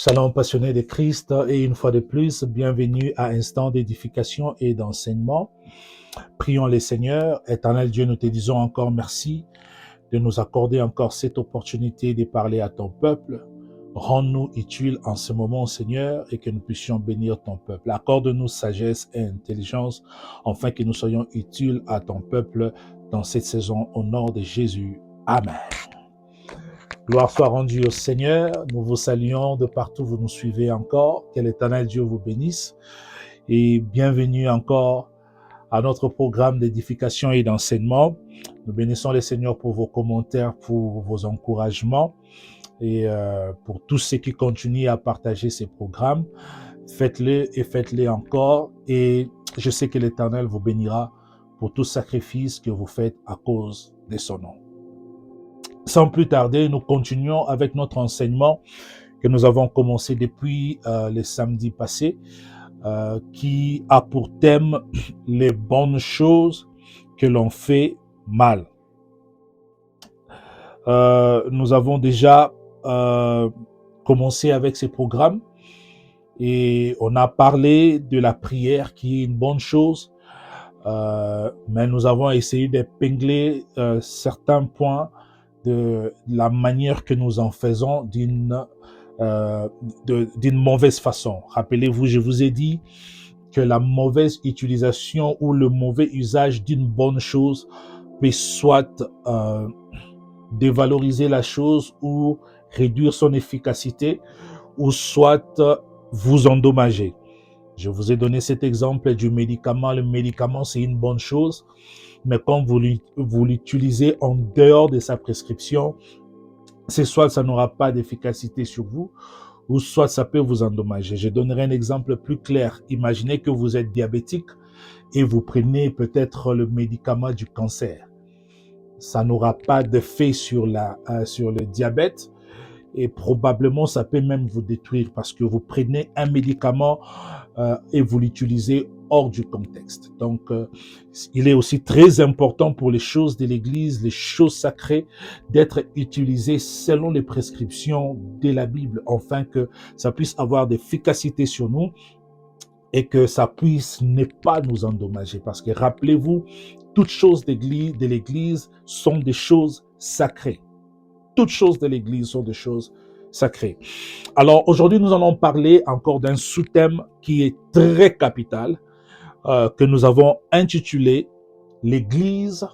Shalom passionné de Christ et une fois de plus, bienvenue à Instant d'édification et d'enseignement. Prions les Seigneurs. Éternel Dieu, nous te disons encore merci de nous accorder encore cette opportunité de parler à ton peuple. Rends-nous utiles en ce moment, Seigneur, et que nous puissions bénir ton peuple. Accorde-nous sagesse et intelligence, afin que nous soyons utiles à ton peuple dans cette saison au nom de Jésus. Amen. Gloire soit rendue au Seigneur. Nous vous saluons de partout où vous nous suivez encore. Que l'Éternel Dieu vous bénisse. Et bienvenue encore à notre programme d'édification et d'enseignement. Nous bénissons le Seigneur pour vos commentaires, pour vos encouragements et pour tous ceux qui continuent à partager ces programmes. Faites-le et faites-le encore. Et je sais que l'Éternel vous bénira pour tout sacrifice que vous faites à cause de son nom. Sans plus tarder, nous continuons avec notre enseignement que nous avons commencé depuis le samedi passé, qui a pour thème les bonnes choses que l'on fait mal. Nous avons déjà commencé avec ces programmes et on a parlé de la prière qui est une bonne chose, mais nous avons essayé d'épingler certains points de la manière que nous en faisons d'une mauvaise façon. Rappelez-vous, je vous ai dit que la mauvaise utilisation ou le mauvais usage d'une bonne chose peut soit dévaloriser la chose ou réduire son efficacité, ou soit vous endommager. Je vous ai donné cet exemple du médicament. Le médicament, c'est une bonne chose, mais quand vous l'utilisez en dehors de sa prescription, c'est soit ça n'aura pas d'efficacité sur vous, ou soit ça peut vous endommager. Je donnerai un exemple plus clair. Imaginez que vous êtes diabétique et vous prenez peut-être le médicament du cancer. Ça n'aura pas d'effet sur le diabète, et probablement ça peut même vous détruire parce que vous prenez un médicament et vous l'utilisez hors du contexte. Donc, il est aussi très important pour les choses de l'Église, les choses sacrées, d'être utilisées selon les prescriptions de la Bible, afin que ça puisse avoir d'efficacité sur nous et que ça puisse ne pas nous endommager. Parce que rappelez-vous, toutes choses de l'Église sont des choses sacrées. Toutes choses de l'Église sont des choses sacrées. Alors aujourd'hui, nous allons parler encore d'un sous-thème qui est très capital, que nous avons intitulé « L'Église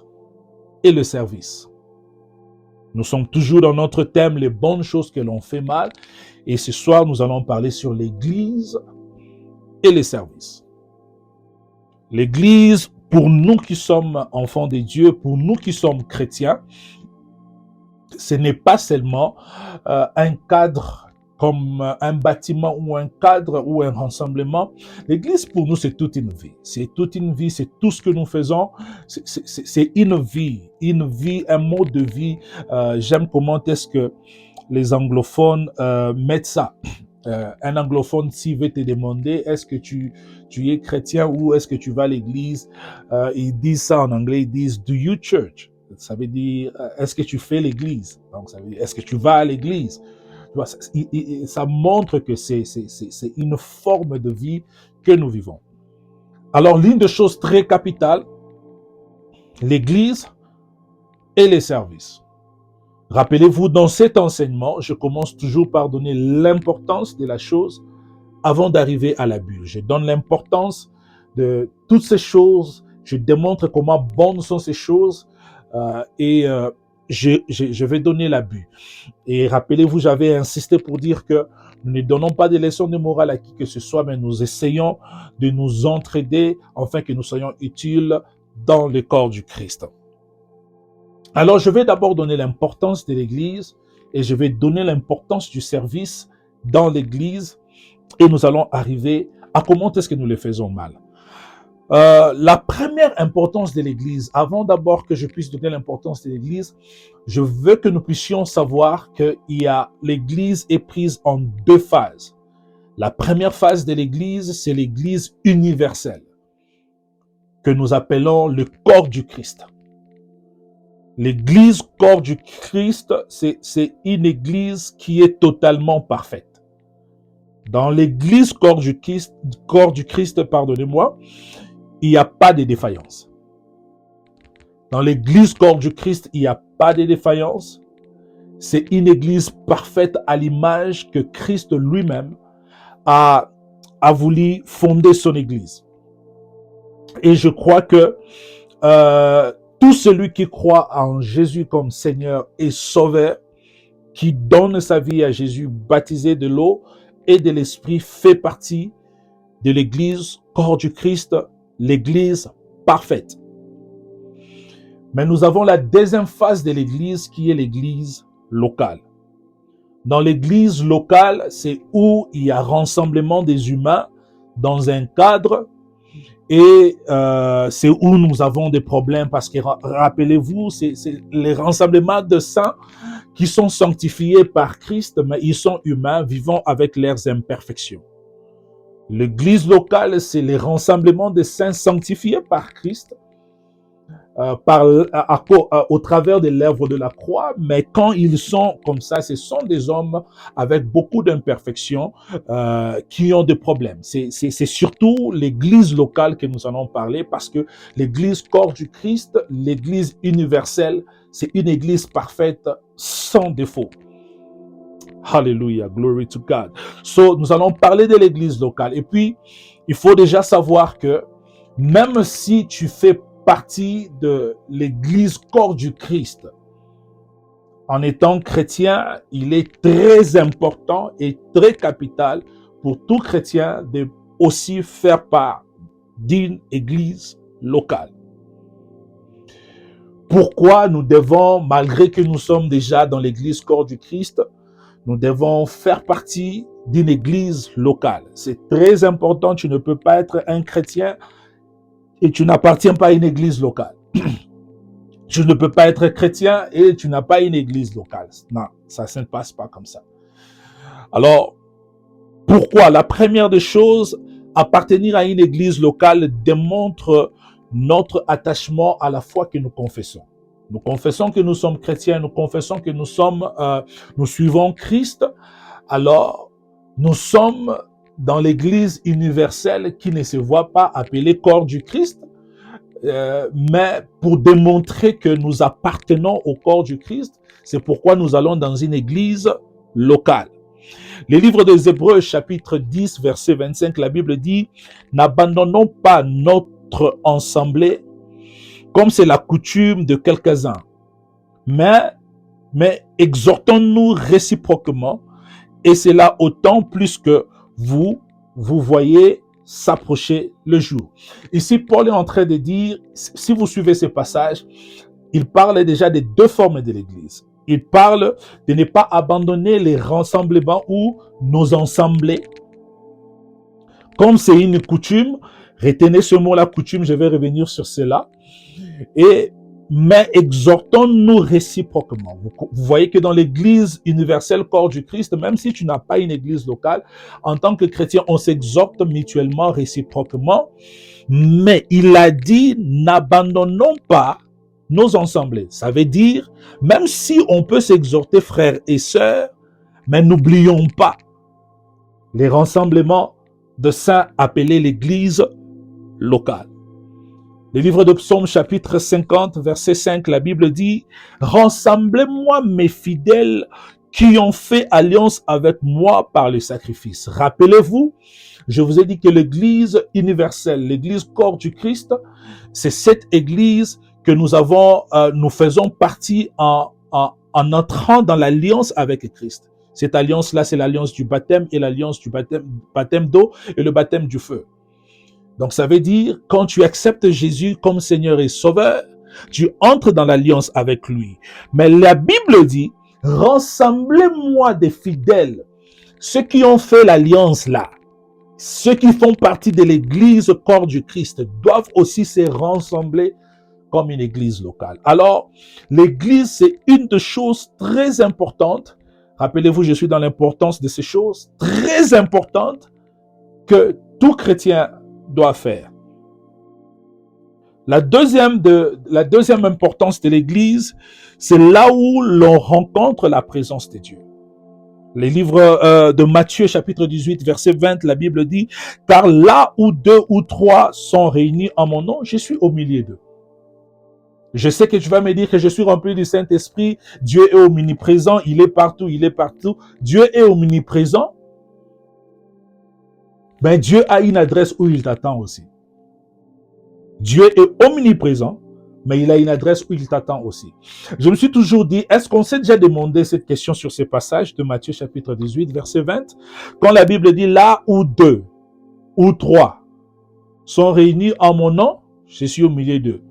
et le service ». Nous sommes toujours dans notre thème « Les bonnes choses que l'on fait mal ». Et ce soir, nous allons parler sur l'Église et les services. L'Église, pour nous qui sommes enfants de Dieu, pour nous qui sommes chrétiens, ce n'est pas seulement un cadre comme un bâtiment ou un cadre ou un rassemblement. L'Église, pour nous, c'est toute une vie. C'est toute une vie, c'est tout ce que nous faisons. C'est une vie, un mode de vie. J'aime comment est-ce que les anglophones mettent ça. Un anglophone, s'il veut te demander, est-ce que tu es chrétien ou est-ce que tu vas à l'église, ils disent ça en anglais, ils disent « do you church ». Ça veut dire, est-ce que tu fais l'église? Donc, ça veut dire, est-ce que tu vas à l'église? Ça montre que c'est une forme de vie que nous vivons. Alors, l'une des choses très capitales, l'église et les services. Rappelez-vous, dans cet enseignement, je commence toujours par donner l'importance de la chose avant d'arriver à la bulle. Je donne l'importance de toutes ces choses, je démontre comment bonnes sont ces choses, je vais donner la bulle. Et rappelez-vous, j'avais insisté pour dire que nous ne donnons pas de leçons de morale à qui que ce soit, mais nous essayons de nous entraider afin que nous soyons utiles dans le corps du Christ. Alors, je vais d'abord donner l'importance de l'Église et je vais donner l'importance du service dans l'Église et nous allons arriver à comment est-ce que nous le faisons mal. La première importance de l'Église, avant d'abord que je puisse donner l'importance de l'Église, je veux que nous puissions savoir que l'Église est prise en deux phases. La première phase de l'Église, c'est l'Église universelle, que nous appelons le corps du Christ. L'église corps du Christ, c'est une église qui est totalement parfaite. Dans l'église corps du Christ, pardonnez-moi, il n'y a pas de défaillance. Dans l'église corps du Christ, il n'y a pas de défaillance. C'est une église parfaite à l'image que Christ lui-même a voulu fonder son église. Et je crois que tout celui qui croit en Jésus comme Seigneur et Sauveur, qui donne sa vie à Jésus, baptisé de l'eau et de l'Esprit, fait partie de l'église corps du Christ, l'église parfaite. Mais nous avons la deuxième phase de l'église qui est l'église locale. Dans l'église locale, c'est où il y a rassemblement des humains dans un cadre et c'est où nous avons des problèmes parce que rappelez-vous, c'est les rassemblements de saints qui sont sanctifiés par Christ, mais ils sont humains vivant avec leurs imperfections. L'église locale, c'est les rassemblements des saints sanctifiés par Christ, au travers de l'œuvre de la croix, mais quand ils sont comme ça, ce sont des hommes avec beaucoup d'imperfections qui ont des problèmes. C'est surtout l'église locale que nous allons parler parce que l'église corps du Christ, l'église universelle, c'est une église parfaite sans défaut. Hallelujah, glory to God. So, nous allons parler de l'église locale. Et puis, il faut déjà savoir que même si tu fais partie de l'église corps du Christ, en étant chrétien, il est très important et très capital pour tout chrétien de aussi faire part d'une église locale. Pourquoi nous devons, malgré que nous sommes déjà dans l'église corps du Christ, nous devons faire partie d'une église locale. C'est très important, tu ne peux pas être un chrétien et tu n'appartiens pas à une église locale. Tu ne peux pas être chrétien et tu n'as pas une église locale. Non, ça ne se passe pas comme ça. Alors, pourquoi? La première des choses, appartenir à une église locale démontre notre attachement à la foi que nous confessons. Nous confessons que nous sommes chrétiens, nous confessons que nous suivons Christ. Alors, nous sommes dans l'église universelle qui ne se voit pas appelée corps du Christ, mais pour démontrer que nous appartenons au corps du Christ, c'est pourquoi nous allons dans une église locale. Le livre des Hébreux, chapitre 10, verset 25, la Bible dit « N'abandonnons pas notre assemblée comme c'est la coutume de quelques-uns, mais exhortons-nous réciproquement, et c'est là autant plus que vous voyez s'approcher le jour. » Ici, Paul est en train de dire, si vous suivez ce passage, il parle déjà des deux formes de l'Église. Il parle de ne pas abandonner les rassemblements ou nos assemblées. Comme c'est une coutume, retenez ce mot, la coutume, je vais revenir sur cela. Mais exhortons-nous réciproquement. Vous voyez que dans l'église universelle corps du Christ, même si tu n'as pas une église locale, en tant que chrétien, on s'exhorte mutuellement, réciproquement. Mais il a dit, n'abandonnons pas nos assemblées. Ça veut dire, même si on peut s'exhorter frères et sœurs, mais n'oublions pas les rassemblements de saints appelés l'église locale. Le livre de Psaume, chapitre 50, verset 5, la Bible dit « Rassemblez-moi mes fidèles qui ont fait alliance avec moi par le sacrifice. » Rappelez-vous, je vous ai dit que l'église universelle, l'église corps du Christ, c'est cette église que nous faisons partie en entrant dans l'alliance avec Christ. Cette alliance-là, c'est l'alliance du baptême et l'alliance du baptême d'eau et le baptême du feu. Donc, ça veut dire, quand tu acceptes Jésus comme Seigneur et Sauveur, tu entres dans l'alliance avec lui. Mais la Bible dit, rassemblez-moi des fidèles. Ceux qui ont fait l'alliance là, ceux qui font partie de l'église corps du Christ, doivent aussi se rassembler comme une église locale. Alors, l'église, c'est une des choses très importantes. Rappelez-vous, je suis dans l'importance de ces choses très importantes que tout chrétien doit faire. La deuxième importance de l'église, c'est là où l'on rencontre la présence de Dieu. Les livres de Matthieu, chapitre 18, verset 20, la Bible dit, « Car là où 2 ou 3 sont réunis en mon nom, je suis au milieu d'eux. » Je sais que tu vas me dire que je suis rempli du Saint-Esprit. Dieu est omniprésent, il est partout, il est partout. Dieu est omniprésent. Ben, Dieu a une adresse où il t'attend aussi. Dieu est omniprésent, mais il a une adresse où il t'attend aussi. Je me suis toujours dit, est-ce qu'on s'est déjà demandé cette question sur ces passages de Matthieu chapitre 18, verset 20, quand la Bible dit, là où 2 ou 3 sont réunis en mon nom, je suis au milieu d'eux.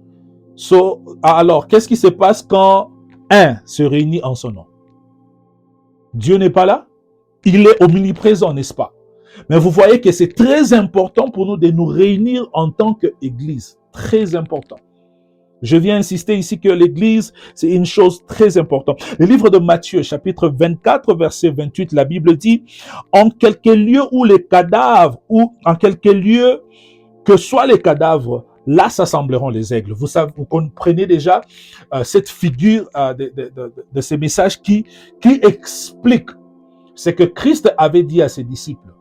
Alors, qu'est-ce qui se passe quand un se réunit en son nom? Dieu n'est pas là? Il est omniprésent, n'est-ce pas? Mais vous voyez que c'est très important pour nous de nous réunir en tant qu'Église. Très important. Je viens insister ici que l'Église, c'est une chose très importante. Le livre de Matthieu, chapitre 24, verset 28, la Bible dit, « En quelque lieu où les cadavres, ou en quelque lieu que soient les cadavres, là s'assembleront les aigles. » Vous savez, vous comprenez déjà cette figure de ces messages qui explique ce que Christ avait dit à ses disciples.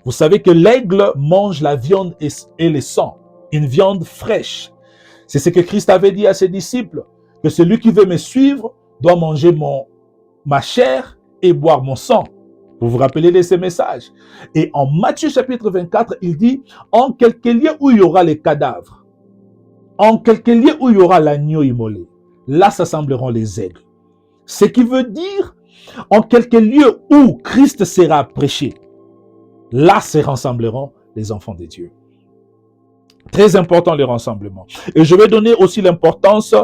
Vous savez que l'aigle mange la viande et le sang, une viande fraîche. C'est ce que Christ avait dit à ses disciples, que celui qui veut me suivre doit manger ma chair et boire mon sang. Vous vous rappelez de ces messages? Et en Matthieu chapitre 24, il dit, en quelque lieu où il y aura les cadavres, en quelque lieu où il y aura l'agneau immolé, là s'assembleront les aigles. Ce qui veut dire, en quelque lieu où Christ sera prêché, là se rassembleront les enfants de Dieu. Très important le rassemblement. Et je vais donner aussi l'importance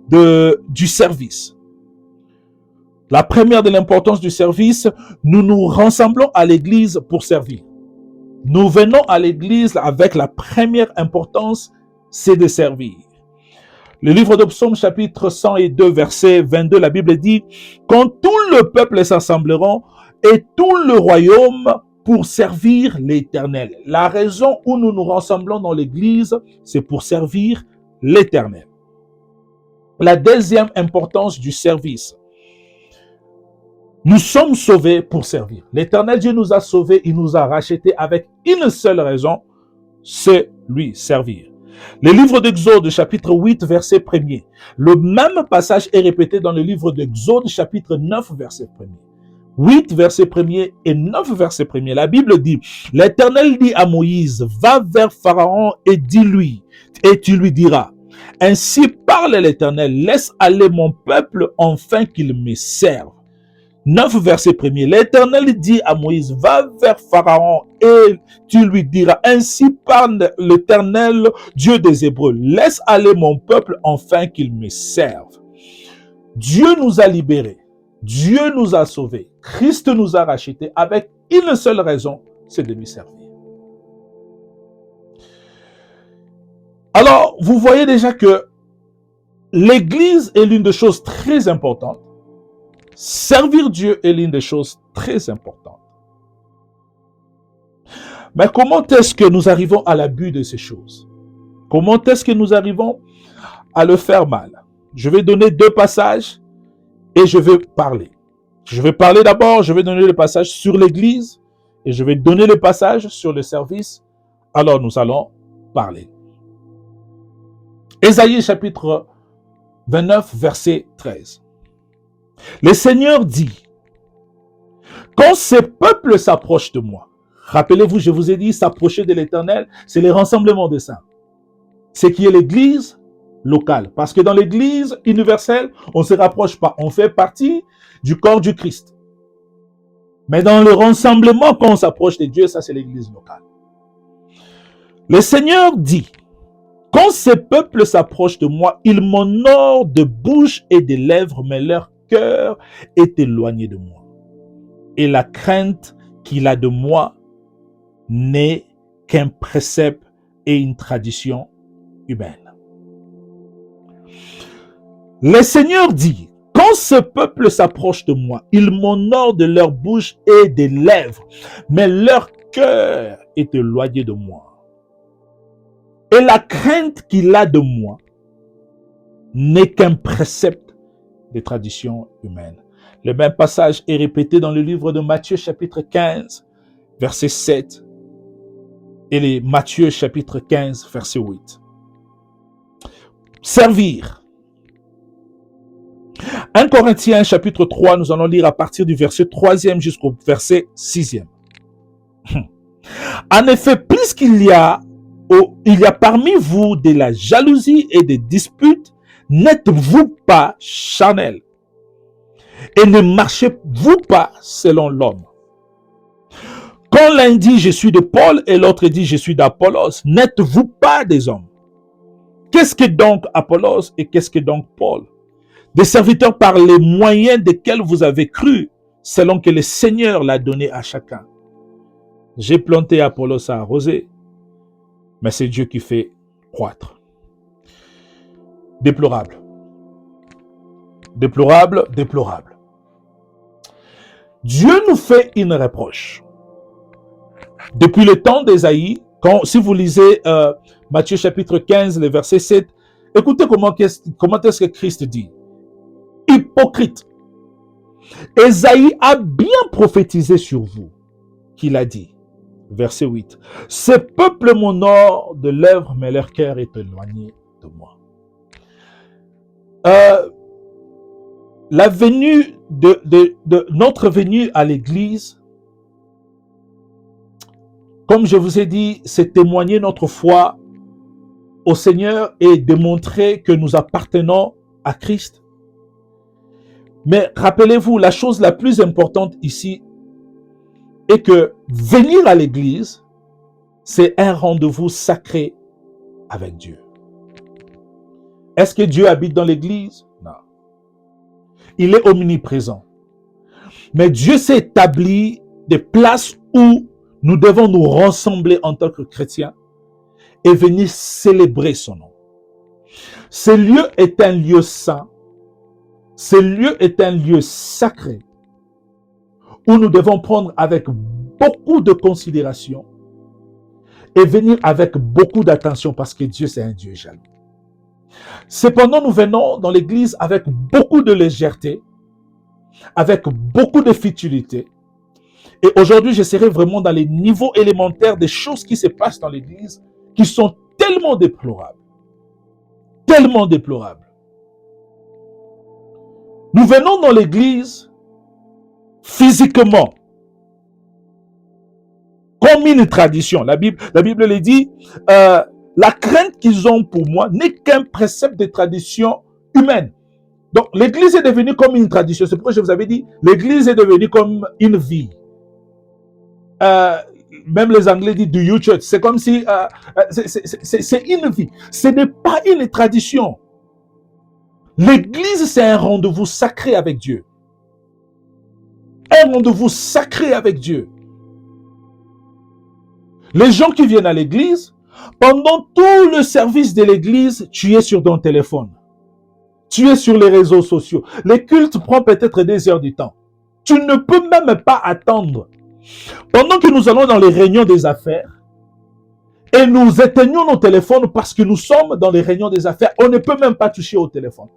du service. La première de l'importance du service, nous nous rassemblons à l'église pour servir. Nous venons à l'église avec la première importance, c'est de servir. Le livre de Psaume chapitre 102 verset 22, la Bible dit, « Quand tout le peuple s'assembleront et tout le royaume pour servir l'Éternel. » La raison où nous nous rassemblons dans l'église, c'est pour servir l'Éternel. La deuxième importance du service. Nous sommes sauvés pour servir. L'Éternel Dieu nous a sauvés, il nous a rachetés avec une seule raison, c'est lui servir. Le livre d'Exode, chapitre 8, verset 1er. Le même passage est répété dans le livre d'Exode, chapitre 9, verset 1er. 8, verset 1er et 9, verset 1er. La Bible dit, l'Éternel dit à Moïse, va vers Pharaon et dis-lui, et tu lui diras, ainsi parle l'Éternel, laisse aller mon peuple afin qu'il me serve. 9, verset 1er. L'Éternel dit à Moïse, va vers Pharaon et tu lui diras, ainsi parle l'Éternel, Dieu des Hébreux, laisse aller mon peuple afin qu'il me serve. Dieu nous a libérés, Dieu nous a sauvés, Christ nous a rachetés avec une seule raison, c'est de lui servir. Alors, vous voyez déjà que l'Église est l'une des choses très importantes. Servir Dieu est l'une des choses très importantes. Mais comment est-ce que nous arrivons à l'abus de ces choses? Comment est-ce que nous arrivons à le faire mal? Je vais donner 2 passages et je vais parler. Je vais parler d'abord, je vais donner le passage sur l'Église et je vais donner le passage sur le service. Alors nous allons parler. Ésaïe chapitre 29, verset 13. Le Seigneur dit, quand ce peuple s'approche de moi, rappelez-vous, je vous ai dit, s'approcher de l'Éternel, c'est le rassemblement des saints. Ce qui est l'église locale. Parce que dans l'église universelle, on ne se rapproche pas. On fait partie du corps du Christ. Mais dans le rassemblement, quand on s'approche de Dieu, ça c'est l'église locale. Le Seigneur dit, quand ce peuple s'approche de moi, ils m'honorent de bouche et de lèvres, mais leur cœur est éloigné de moi. Et la crainte qu'il a de moi n'est qu'un précepte et une tradition humaine. Le Seigneur dit, quand ce peuple s'approche de moi, ils m'honorent de leur bouche et des lèvres, mais leur cœur est éloigné de moi. Et la crainte qu'il a de moi n'est qu'un précepte des traditions humaines. Le même passage est répété dans le livre de Matthieu chapitre 15, verset 7 et les Matthieu chapitre 15, verset 8. Servir. 1 Corinthiens chapitre 3, nous allons lire à partir du verset 3e jusqu'au verset 6e. En effet, puisqu'il y a parmi vous de la jalousie et des disputes, n'êtes-vous pas charnels et ne marchez-vous pas selon l'homme. Quand l'un dit je suis de Paul et l'autre dit je suis d'Apollos, n'êtes-vous pas des hommes? Qu'est-ce que donc Apollos et qu'est-ce que donc Paul? Des serviteurs par les moyens desquels vous avez cru, selon que le Seigneur l'a donné à chacun. J'ai planté, Apollos a arrosé, mais c'est Dieu qui fait croître. Déplorable. Déplorable, déplorable. Dieu nous fait une reproche. Depuis le temps d'Ésaïe, si vous lisez Matthieu chapitre 15, le verset 7, écoutez comment est-ce que Christ dit. Hypocrite. Ésaïe a bien prophétisé sur vous, qu'il a dit. Verset 8. Ce peuple m'honore de lèvres, mais leur cœur est éloigné de moi. La venue de notre venue à l'église, comme je vous ai dit, c'est témoigner notre foi au Seigneur et démontrer que nous appartenons à Christ. Mais rappelez-vous, la chose la plus importante ici est que venir à l'église, c'est un rendez-vous sacré avec Dieu. Est-ce que Dieu habite dans l'église? Non. Il est omniprésent. Mais Dieu s'est établi des places où nous devons nous rassembler en tant que chrétiens et venir célébrer son nom. Ce lieu est un lieu saint. Ce lieu est un lieu sacré où nous devons prendre avec beaucoup de considération et venir avec beaucoup d'attention parce que Dieu, c'est un Dieu jaloux. Cependant, nous venons dans l'église avec beaucoup de légèreté, avec beaucoup de futilité. Et aujourd'hui, je serai vraiment dans les niveaux élémentaires des choses qui se passent dans l'église qui sont tellement déplorables. Tellement déplorables. Nous venons dans l'église physiquement, comme une tradition. La Bible le dit, la crainte qu'ils ont pour moi n'est qu'un précepte de tradition humaine. Donc, l'église est devenue comme une tradition. C'est pourquoi je vous avais dit, l'église est devenue comme une vie. Même les Anglais disent do you church. C'est comme si c'est une vie. Ce n'est pas une tradition. L'église, c'est un rendez-vous sacré avec Dieu. Un rendez-vous sacré avec Dieu. Les gens qui viennent à l'église, pendant tout le service de l'église, tu es sur ton téléphone. Tu es sur les réseaux sociaux. Les cultes prennent peut-être des heures du temps. Tu ne peux même pas attendre. Pendant que nous allons dans les réunions des affaires, et nous éteignons nos téléphones parce que nous sommes dans les réunions des affaires, on ne peut même pas toucher au téléphone.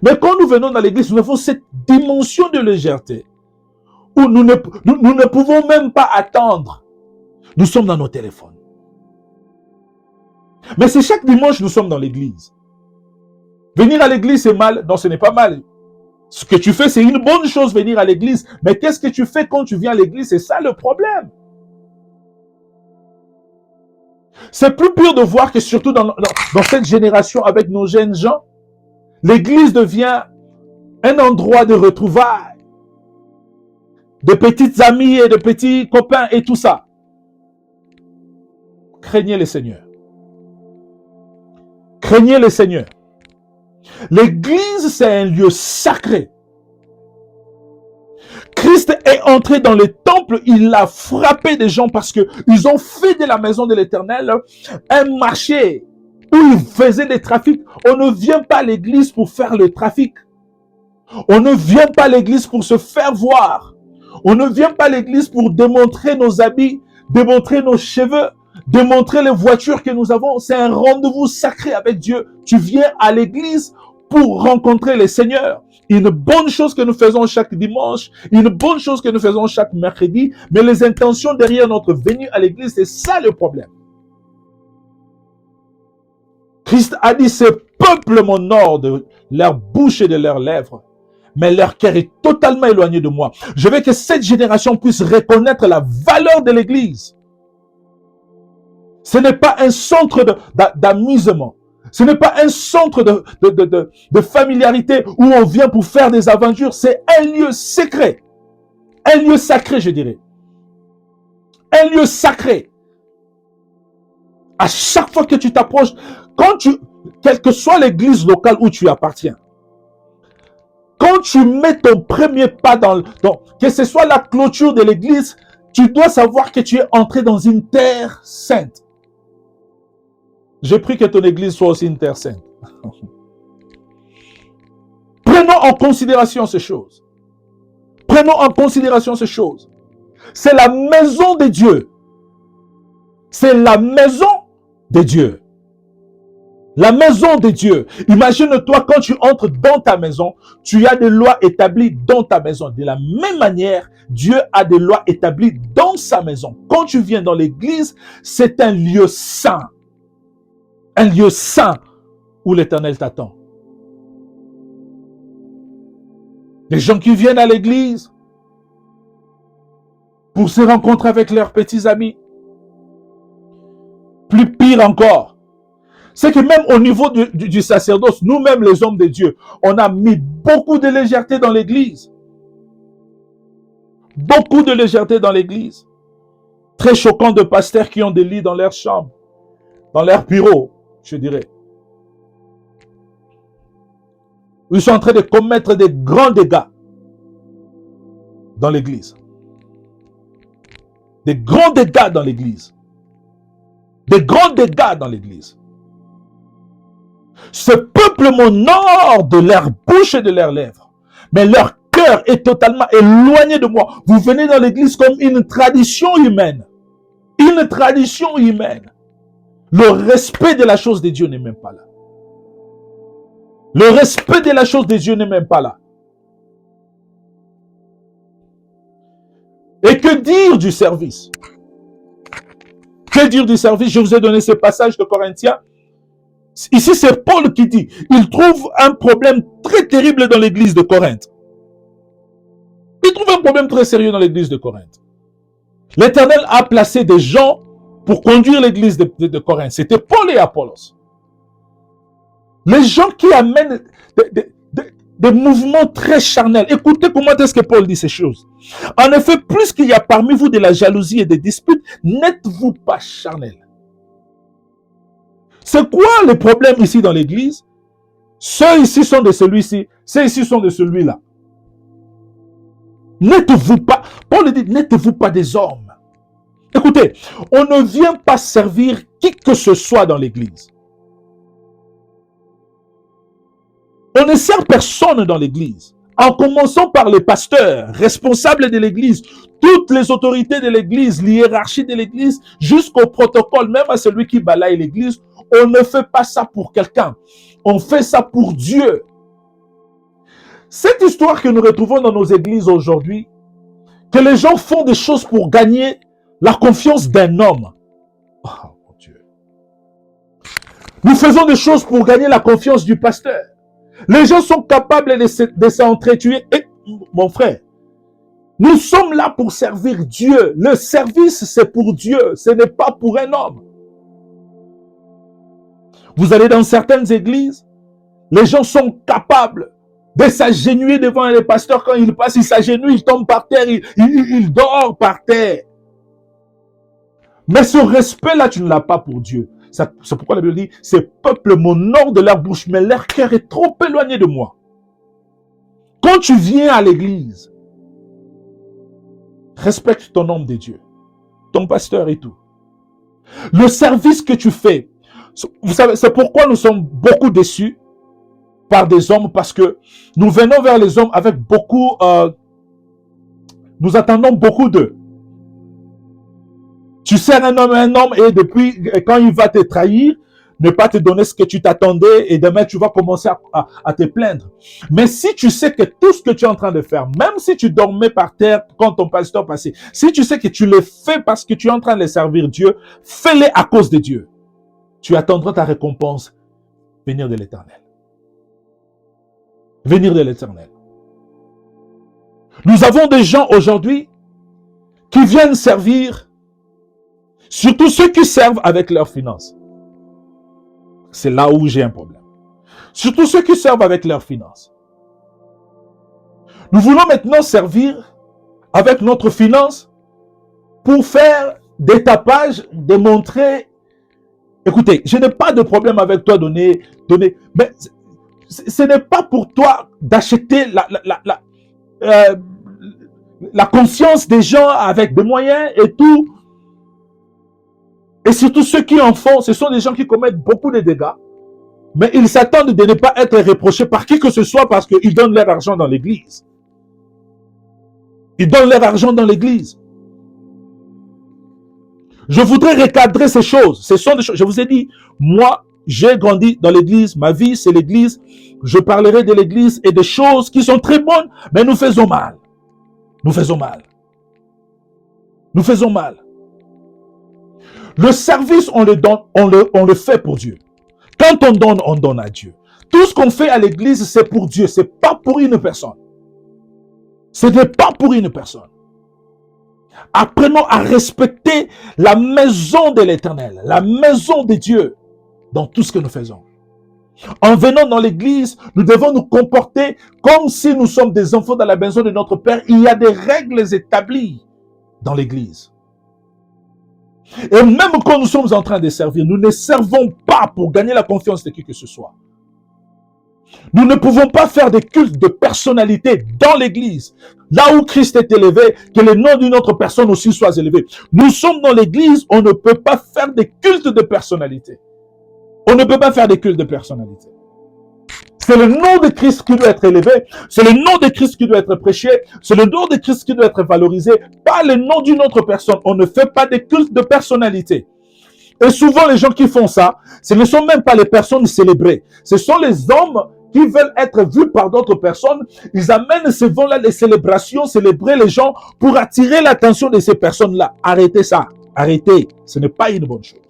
Mais quand nous venons dans l'église, nous avons cette dimension de légèreté où nous ne pouvons même pas attendre. Nous sommes dans nos téléphones. Mais c'est chaque dimanche nous sommes dans l'église. Venir à l'église, c'est mal? Non, ce n'est pas mal. Ce que tu fais, c'est une bonne chose, venir à l'église. Mais qu'est-ce que tu fais quand tu viens à l'église? C'est ça le problème. C'est plus pur de voir que surtout dans cette génération avec nos jeunes gens, l'église devient un endroit de retrouvailles, de petites amies et de petits copains et tout ça. Craignez le Seigneur. Craignez le Seigneur. L'église, c'est un lieu sacré. Christ est entré dans le temple, il a frappé des gens parce qu'ils ont fait de la maison de l'Éternel un marché où ils faisaient des trafics. On ne vient pas à l'église pour faire le trafic. On ne vient pas à l'église pour se faire voir. On ne vient pas à l'église pour démontrer nos habits, démontrer nos cheveux, démontrer les voitures que nous avons. C'est un rendez-vous sacré avec Dieu. Tu viens à l'église pour rencontrer les seigneurs. Une bonne chose que nous faisons chaque dimanche, une bonne chose que nous faisons chaque mercredi, mais les intentions derrière notre venue à l'église, c'est ça le problème. Christ a dit, ce peuple m'honore de leur bouche et de leurs lèvres, mais leur cœur est totalement éloigné de moi. Je veux que cette génération puisse reconnaître la valeur de l'église. Ce n'est pas un centre d'amusement. Ce n'est pas un centre de familiarité où on vient pour faire des aventures. C'est un lieu secret. Un lieu sacré, je dirais. Un lieu sacré. À chaque fois que tu t'approches, quelle que soit l'église locale où tu appartiens, quand tu mets ton premier pas que ce soit la clôture de l'église, tu dois savoir que tu es entré dans une terre sainte. Je prie que ton église soit aussi une terre sainte. Prenons en considération ces choses. Prenons en considération ces choses. C'est la maison de Dieu. C'est la maison de Dieu. La maison de Dieu. Imagine-toi quand tu entres dans ta maison, tu as des lois établies dans ta maison. De la même manière, Dieu a des lois établies dans sa maison. Quand tu viens dans l'église, c'est un lieu saint. Un lieu saint où l'Éternel t'attend. Les gens qui viennent à l'église pour se rencontrer avec leurs petits amis. Plus pire encore, c'est que même au niveau du sacerdoce, nous-mêmes les hommes de Dieu, on a mis beaucoup de légèreté dans l'église. Beaucoup de légèreté dans l'église. Très choquant de pasteurs qui ont des lits dans leur chambre, dans leur bureau, je dirais. Ils sont en train de commettre des grands dégâts dans l'église. Des grands dégâts dans l'église. Des grands dégâts dans l'église. Ce peuple m'honore de leur bouche et de leurs lèvres, mais leur cœur est totalement éloigné de moi. Vous venez dans l'église comme une tradition humaine. Une tradition humaine. Le respect de la chose de Dieu n'est même pas là. Le respect de la chose de Dieu n'est même pas là. Et que dire du service? Que dire du service? Je vous ai donné ce passage de Corinthiens. Ici, c'est Paul qui dit, il trouve un problème très terrible dans l'église de Corinthe. Il trouve un problème très sérieux dans l'église de Corinthe. L'Éternel a placé des gens pour conduire l'église de Corinthe. C'était Paul et Apollos. Les gens qui amènent des mouvements très charnels. Écoutez comment est-ce que Paul dit ces choses. En effet, plus qu'il y a parmi vous de la jalousie et des disputes, n'êtes-vous pas charnels? C'est quoi le problème ici dans l'église? Ceux ici sont de celui-ci, ceux ici sont de celui-là. N'êtes-vous pas, Paul dit, n'êtes-vous pas des hommes? Écoutez, on ne vient pas servir qui que ce soit dans l'église. On ne sert personne dans l'église. En commençant par les pasteurs, responsables de l'église, toutes les autorités de l'église, l'hiérarchie de l'église, jusqu'au protocole, même à celui qui balaye l'église, on ne fait pas ça pour quelqu'un. On fait ça pour Dieu. Cette histoire que nous retrouvons dans nos églises aujourd'hui, que les gens font des choses pour gagner la confiance d'un homme. Oh mon Dieu. Nous faisons des choses pour gagner la confiance du pasteur. Les gens sont capables de s'entretuer. Et mon frère, nous sommes là pour servir Dieu. Le service, c'est pour Dieu. Ce n'est pas pour un homme. Vous allez dans certaines églises, les gens sont capables de s'agenouiller devant les pasteurs. Quand ils passent, ils s'agenouillent, ils tombent par terre, ils dorment par terre. Mais ce respect-là, tu ne l'as pas pour Dieu. C'est pourquoi la Bible dit, ces peuples m'honorent de leur bouche, mais leur cœur est trop éloigné de moi. Quand tu viens à l'église, respecte ton homme de Dieu, ton pasteur et tout. Le service que tu fais, vous savez, c'est pourquoi nous sommes beaucoup déçus par des hommes, parce que nous venons vers les hommes avec beaucoup, nous attendons beaucoup d'eux. Tu sers un homme et depuis, quand il va te trahir, ne pas te donner ce que tu t'attendais et demain tu vas commencer à te plaindre. Mais si tu sais que tout ce que tu es en train de faire, même si tu dormais par terre quand ton pasteur passait, si tu sais que tu le fais parce que tu es en train de servir Dieu, fais-le à cause de Dieu. Tu attendras ta récompense venir de l'Éternel. Venir de l'Éternel. Nous avons des gens aujourd'hui qui viennent servir, surtout ceux qui servent avec leurs finances. C'est là où j'ai un problème. Surtout ceux qui servent avec leurs finances. Nous voulons maintenant servir avec notre finance pour faire des tapages, démontrer. Écoutez, je n'ai pas de problème avec toi donner, mais ce n'est pas pour toi d'acheter la conscience des gens avec des moyens et tout. Et surtout ceux qui en font, ce sont des gens qui commettent beaucoup de dégâts. Mais ils s'attendent de ne pas être reprochés par qui que ce soit parce qu'ils donnent leur argent dans l'église. Ils donnent leur argent dans l'église. Je voudrais recadrer ces choses. Ce sont des choses. Je vous ai dit, moi, j'ai grandi dans l'église. Ma vie, c'est l'église. Je parlerai de l'église et des choses qui sont très bonnes, mais nous faisons mal. Nous faisons mal. Nous faisons mal. Le service, on le donne, on le fait pour Dieu. Quand on donne à Dieu. Tout ce qu'on fait à l'église, c'est pour Dieu. C'est pas pour une personne. Ce n'est pas pour une personne. Apprenons à respecter la maison de l'Éternel, la maison de Dieu dans tout ce que nous faisons. En venant dans l'église, nous devons nous comporter comme si nous sommes des enfants dans la maison de notre Père. Il y a des règles établies dans l'église. Et même quand nous sommes en train de servir, nous ne servons pas pour gagner la confiance de qui que ce soit. Nous ne pouvons pas faire des cultes de personnalité dans l'église. Là où Christ est élevé, que le nom d'une autre personne aussi soit élevé. Nous sommes dans l'église, on ne peut pas faire des cultes de personnalité. On ne peut pas faire des cultes de personnalité. C'est le nom de Christ qui doit être élevé. C'est le nom de Christ qui doit être prêché. C'est le nom de Christ qui doit être valorisé. Pas le nom d'une autre personne. On ne fait pas des cultes de personnalité. Et souvent, les gens qui font ça, ce ne sont même pas les personnes célébrées. Ce sont les hommes qui veulent être vus par d'autres personnes. Ils amènent ces vents-là, les célébrations, célébrer les gens pour attirer l'attention de ces personnes-là. Arrêtez ça. Arrêtez. Ce n'est pas une bonne chose.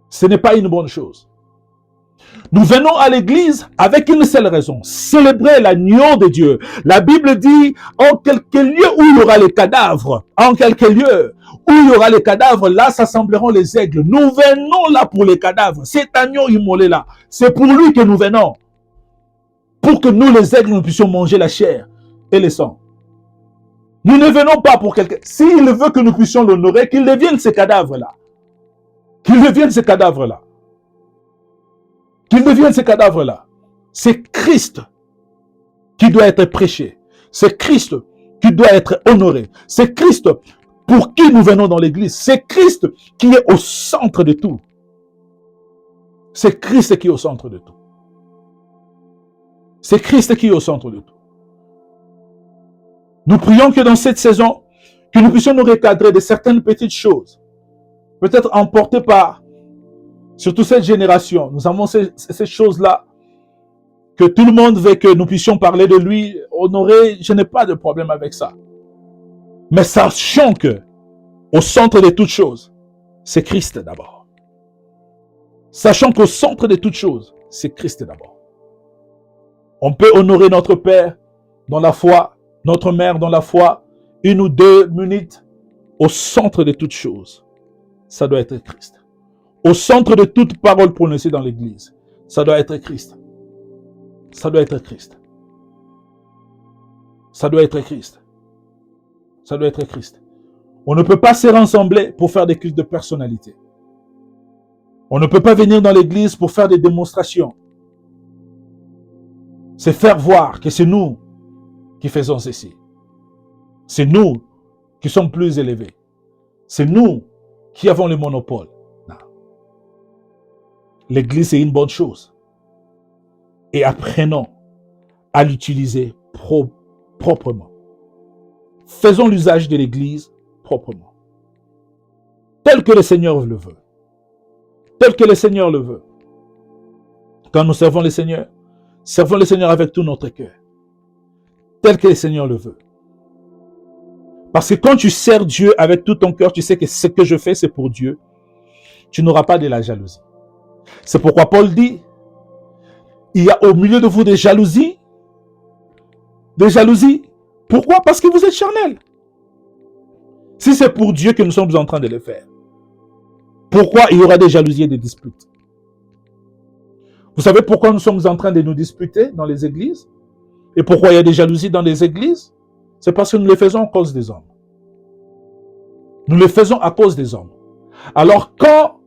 Ce n'est pas une bonne chose. Nous venons à l'église avec une seule raison, célébrer l'agneau de Dieu. La Bible dit, en quelque lieu où il y aura les cadavres, en quelque lieu où il y aura les cadavres, là s'assembleront les aigles. Nous venons là pour les cadavres. Cet agneau immolé là, c'est pour lui que nous venons. Pour que nous les aigles, nous puissions manger la chair et le sang. Nous ne venons pas pour quelqu'un. S'il veut que nous puissions l'honorer, qu'il devienne ces cadavres-là. Qu'il devienne ces cadavres-là. Qu'il devienne ces cadavres-là. C'est Christ qui doit être prêché. C'est Christ qui doit être honoré. C'est Christ pour qui nous venons dans l'église. C'est Christ qui est au centre de tout. C'est Christ qui est au centre de tout. C'est Christ qui est au centre de tout. Nous prions que dans cette saison, que nous puissions nous recadrer de certaines petites choses. Peut-être emportées par surtout cette génération. Nous avons ces choses-là que tout le monde veut que nous puissions parler de lui, honorer. Je n'ai pas de problème avec ça. Mais sachons que au centre de toutes choses, c'est Christ d'abord. Sachant qu'au centre de toutes choses, c'est Christ d'abord. On peut honorer notre Père dans la foi, notre Mère dans la foi, 1 ou 2 minutes. Au centre de toutes choses, ça doit être Christ. Au centre de toute parole prononcée dans l'église, ça doit être Christ. Ça doit être Christ. Ça doit être Christ. Ça doit être Christ. On ne peut pas se rassembler pour faire des cultes de personnalité. On ne peut pas venir dans l'église pour faire des démonstrations. C'est faire voir que c'est nous qui faisons ceci. C'est nous qui sommes plus élevés. C'est nous qui avons le monopole. L'église est une bonne chose. Et apprenons à l'utiliser proprement. Faisons l'usage de l'église proprement. Tel que le Seigneur le veut. tel que le Seigneur le veut. Quand nous servons le Seigneur avec tout notre cœur, tel que le Seigneur le veut. Parce que quand tu sers Dieu avec tout ton cœur, tu sais que ce que je fais, c'est pour Dieu. Tu n'auras pas de la jalousie. C'est pourquoi Paul dit, il y a au milieu de vous des jalousies. Des jalousies. Pourquoi? Parce que vous êtes charnels. Si c'est pour Dieu que nous sommes en train de le faire, pourquoi il y aura des jalousies et des disputes? Vous savez pourquoi nous sommes en train de nous disputer dans les églises? Et pourquoi il y a des jalousies dans les églises? C'est parce que nous les faisons à cause des hommes. Nous les faisons à cause des hommes. Alors quand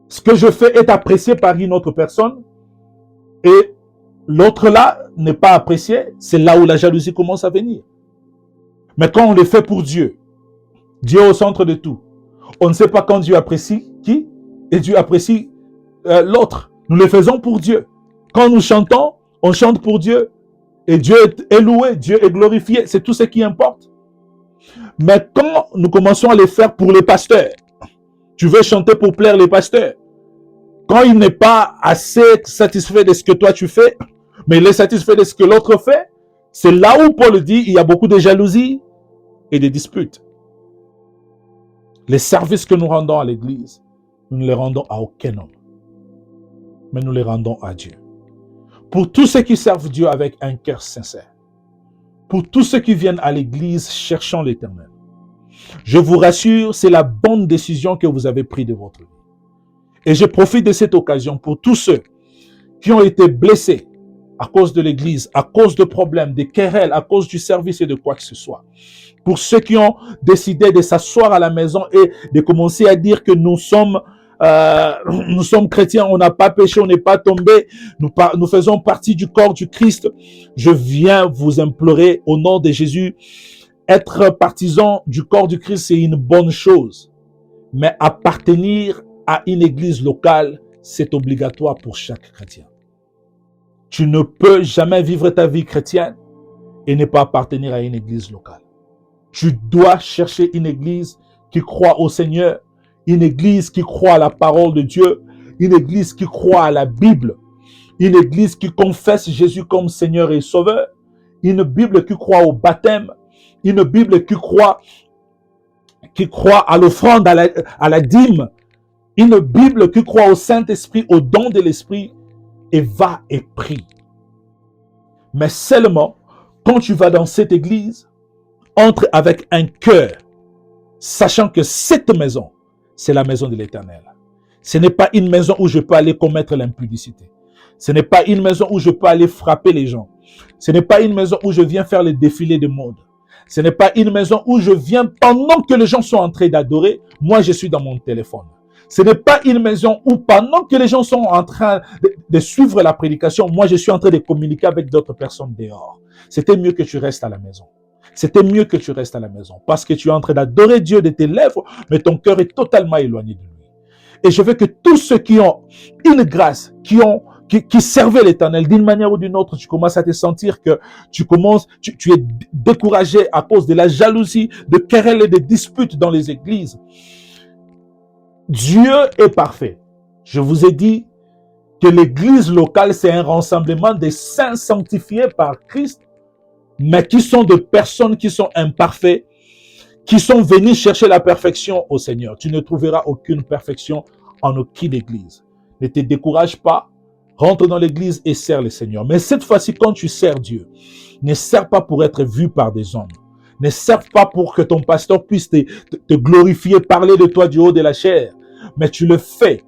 ce que je fais est apprécié par une autre personne et l'autre là n'est pas apprécié, c'est là où la jalousie commence à venir. Mais quand on le fait pour Dieu, Dieu est au centre de tout. On ne sait pas quand Dieu apprécie qui et Dieu apprécie l'autre. Nous le faisons pour Dieu. Quand nous chantons, on chante pour Dieu. Et Dieu est loué, Dieu est glorifié. C'est tout ce qui importe. Mais quand nous commençons à les faire pour les pasteurs, tu veux chanter pour plaire les pasteurs. Quand il n'est pas assez satisfait de ce que toi tu fais, mais il est satisfait de ce que l'autre fait, c'est là où Paul dit il y a beaucoup de jalousie et de disputes. Les services que nous rendons à l'église, nous ne les rendons à aucun homme, mais nous les rendons à Dieu. Pour tous ceux qui servent Dieu avec un cœur sincère, pour tous ceux qui viennent à l'église cherchant l'Éternel, je vous rassure, c'est la bonne décision que vous avez prise de votre vie. Et je profite de cette occasion pour tous ceux qui ont été blessés à cause de l'église, à cause de problèmes, de querelles, à cause du service et de quoi que ce soit. Pour ceux qui ont décidé de s'asseoir à la maison et de commencer à dire que nous sommes chrétiens, on n'a pas péché, on n'est pas tombé, nous faisons partie du corps du Christ. Je viens vous implorer au nom de Jésus, être partisan du corps du Christ, c'est une bonne chose. Mais appartenir à une église locale, c'est obligatoire pour chaque chrétien. Tu ne peux jamais vivre ta vie chrétienne et ne pas appartenir à une église locale. Tu dois chercher une église qui croit au Seigneur, une église qui croit à la parole de Dieu, une église qui croit à la Bible, une église qui confesse Jésus comme Seigneur et Sauveur, une Bible qui croit au baptême, une Bible qui croit à l'offrande, à la dîme, une Bible qui croit au Saint-Esprit, au don de l'Esprit, et va et prie. Mais seulement, quand tu vas dans cette église, entre avec un cœur, sachant que cette maison, c'est la maison de l'Éternel. Ce n'est pas une maison où je peux aller commettre l'impudicité. Ce n'est pas une maison où je peux aller frapper les gens. Ce n'est pas une maison où je viens faire le défilé de mode. Ce n'est pas une maison où je viens pendant que les gens sont en train d'adorer, moi je suis dans mon téléphone. Ce n'est pas une maison où pendant que les gens sont en train de suivre la prédication, moi je suis en train de communiquer avec d'autres personnes dehors. C'était mieux que tu restes à la maison. C'était mieux que tu restes à la maison parce que tu es en train d'adorer Dieu de tes lèvres, mais ton cœur est totalement éloigné de lui. Et je veux que tous ceux qui ont une grâce, qui servaient l'Éternel d'une manière ou d'une autre, tu commences à te sentir que tu es découragé à cause de la jalousie, de querelles et de disputes dans les églises. Dieu est parfait. Je vous ai dit que l'église locale, c'est un rassemblement des saints sanctifiés par Christ, mais qui sont des personnes qui sont imparfaites, qui sont venus chercher la perfection au Seigneur. Tu ne trouveras aucune perfection en aucune église. Ne te décourage pas, rentre dans l'église et sers le Seigneur. Mais cette fois-ci, quand tu sers Dieu, ne sers pas pour être vu par des hommes. Ne sers pas pour que ton pasteur puisse te glorifier, parler de toi du haut de la chair. Mais tu le fais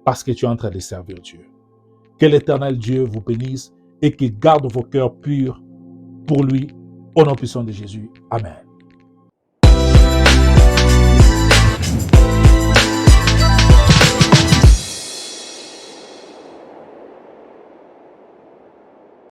parce que tu es en train de servir Dieu. Que l'Éternel Dieu vous bénisse et qu'il garde vos cœurs purs pour lui, au nom puissant de Jésus. Amen.